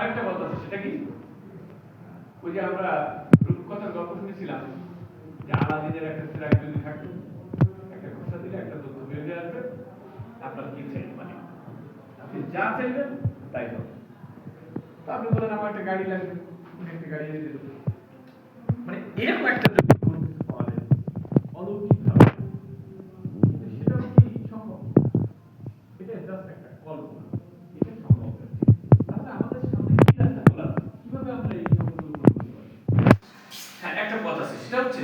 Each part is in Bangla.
আরেকটা কথা আছে, সেটা কি? ওই যে আমরা রূপকথার গল্প শুনেছিলাম যে আলাদিনের একটা চিরাগ যদি থাকতো, একটা ঘোষা দিলে একটা তথ্য বেরিয়ে আসবে, আপনার কি চাই, মানে আপনি যা চাইবেন তাই হবে। তো আপনি বলেন আমার একটা গাড়ি লাগবে, একটা গাড়ি এনে দিল, মানে এরকম একটা যদি কোনো কিছু পাওয়া যায় অলৌকিক ভাবে, সেটাও কি সম্ভব? এটা জাস্ট একটা কল্পনা, এটা সম্ভব। তাহলে আমাদের সামনে কি রাস্তা খোলা, কিভাবে আমরা এই সম্পর্কগুলো করতে পারি? হ্যাঁ, একটা কথা আছে, সেটা হচ্ছে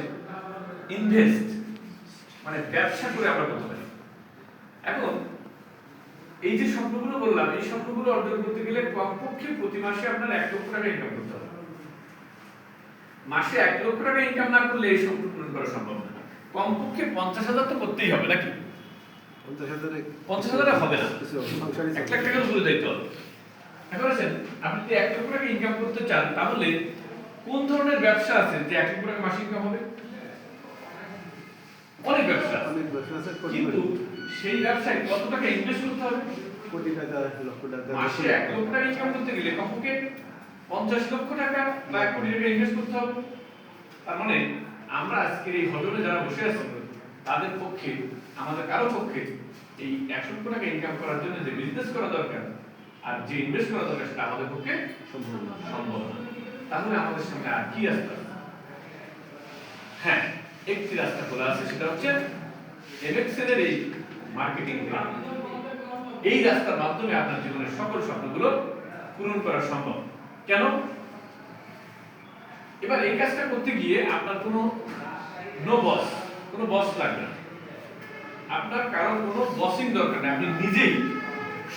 ইনভেস্ট, মানে ব্যবসা করে আমরা করতে পারি। এখন এই যে স্বপ্নগুলো বললাম, এই স্বপ্নগুলো অর্জন করতে গেলে কমপক্ষে প্রতি মাসে আপনার 1 লক্ষ টাকা ইনকাম করতে হবে। মাসে 1 লক্ষ টাকা ইনকাম না করলে এই স্বপ্ন পূরণ করা সম্ভব না। কমপক্ষে 50,000 তো করতেই হবে, নাকি? 50,000 হবে না, 1 লাখ টাকার উপরে যাইতে হবে। এখন আছেন, আপনি যদি 1 লক্ষ টাকা ইনকাম করতে চান, তাহলে কোন ধরনের ব্যবসা আছে যে 1 লক্ষ টাকা মাসিক ইনকাম হবে? অনেক ব্যবসা আছে, কিন্তু সেই ব্যবসায় কত টাকা ইনভেস্ট করতে হবে? কোটি টাকা, 1 লক্ষ টাকা। মাসে 1 লক্ষ টাকা ইনকাম করতে গেলে কমপক্ষে 50 লক্ষ টাকা বা 1 কোটি টাকা ইনভেস্ট করতে হবে। তার মানে আমরা আজকের এই হোটেলে যারা বসে আছি, তাদের পক্ষে, আমাদের কারো পক্ষে এই 1 লক্ষ টাকা ইনকাম করার জন্য যে বিজনেস করা দরকার আর যে ইনভেস্ট করা দরকার, সেটা আমাদের পক্ষে সম্ভব না। তাহলে আমাদের সামনে আর কি রাস্তা? হ্যাঁ, একটি রাস্তা খোলা আছে, সেটা হচ্ছে এমএক্সএল এর এই মার্কেটিং প্ল্যান। এই রাস্তার মাধ্যমে আপনার জীবনের সকল স্বপ্নগুলো পূরণ করা সম্ভব। কেন? এবার এই কাজটা করতে গিয়ে আপনার কোনো বস লাগবে না, আপনার কারো কোনো বসিং দরকার নেই, আপনি নিজেই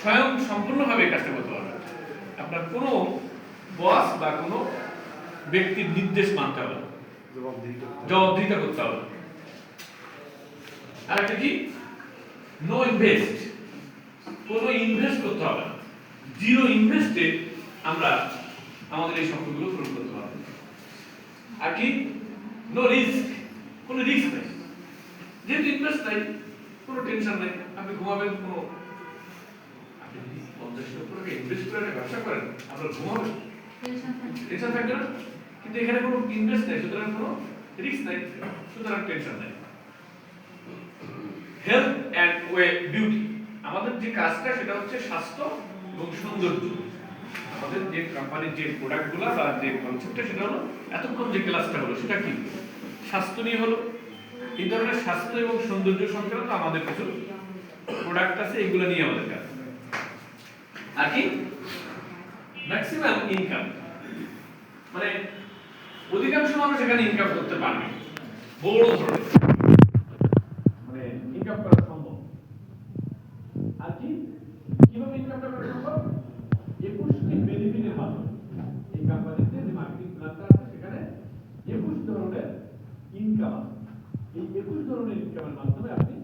স্বয়ং সম্পূর্ণভাবে এই কাজটা করতে পারবেন। আপনার কোনো বস বা কোনো ব্যক্তির নির্দেশ মানতে হবে, জবাবদিহিতা করতে হবে। আর একটা কি? নো ইনভেস্ট, কোনো ইনভেস্ট করতে হবে না, জিরো ইনভেস্টে আমরা আমাদের এই স্বপ্নগুলো পূরণ করতে পারবো। আর কি? নো রিস্ক, কোনো রিস্ক নেই, যেহেতু ইনভেস্ট নাই, কোনো টেনশন নেই, আপনি ঘুমাবেন, কোনো, আপনি যদি 50 লক্ষ টাকা ইনভেস্ট করে ব্যবসা করেন, আপনার ঘুমাবেন, টেনশন থাকবে না। কিন্তু এখানে কোনো ইনভেস্ট নেই, সুতরাং কোনো রিস্ক নাই, সুতরাং টেনশন নাই। হেলথ এন্ড বিউটি, আমাদের যে কাজটা সেটা হচ্ছে স্বাস্থ্য এবং সৌন্দর্য। আমাদের যে কোম্পানির যে প্রোডাক্টগুলো বা যে কনসেপ্টটা, সেটা হলো, এতক্ষণ যে ক্লাসটা হলো সেটা কি? স্বাস্থ্য নিয়ে হলো। এই ধরনের স্বাস্থ্য এবং সৌন্দর্য সংক্রান্ত আমাদের কিছু প্রোডাক্ট আছে, এগুলো নিয়ে আমাদের কাজ। আর কি? ম্যাক্সিমাম ইনকাম, মানে অধিকাংশ মানুষ এখানে ইনকাম করতে পারবে, বড় ধরনের মানে ইনকাম করা সম্ভব। আর কি? কিভাবে ইনকামটা করা সম্ভব? 21টি বেনিফিটের মাধ্যমে। এই কোম্পানিতে যে মার্কেটিং প্ল্যানটা আছে, সেখানে 21 ধরনের ইনকাম আছে। এই 21 ধরনের ইনকামের মাধ্যমে আপনি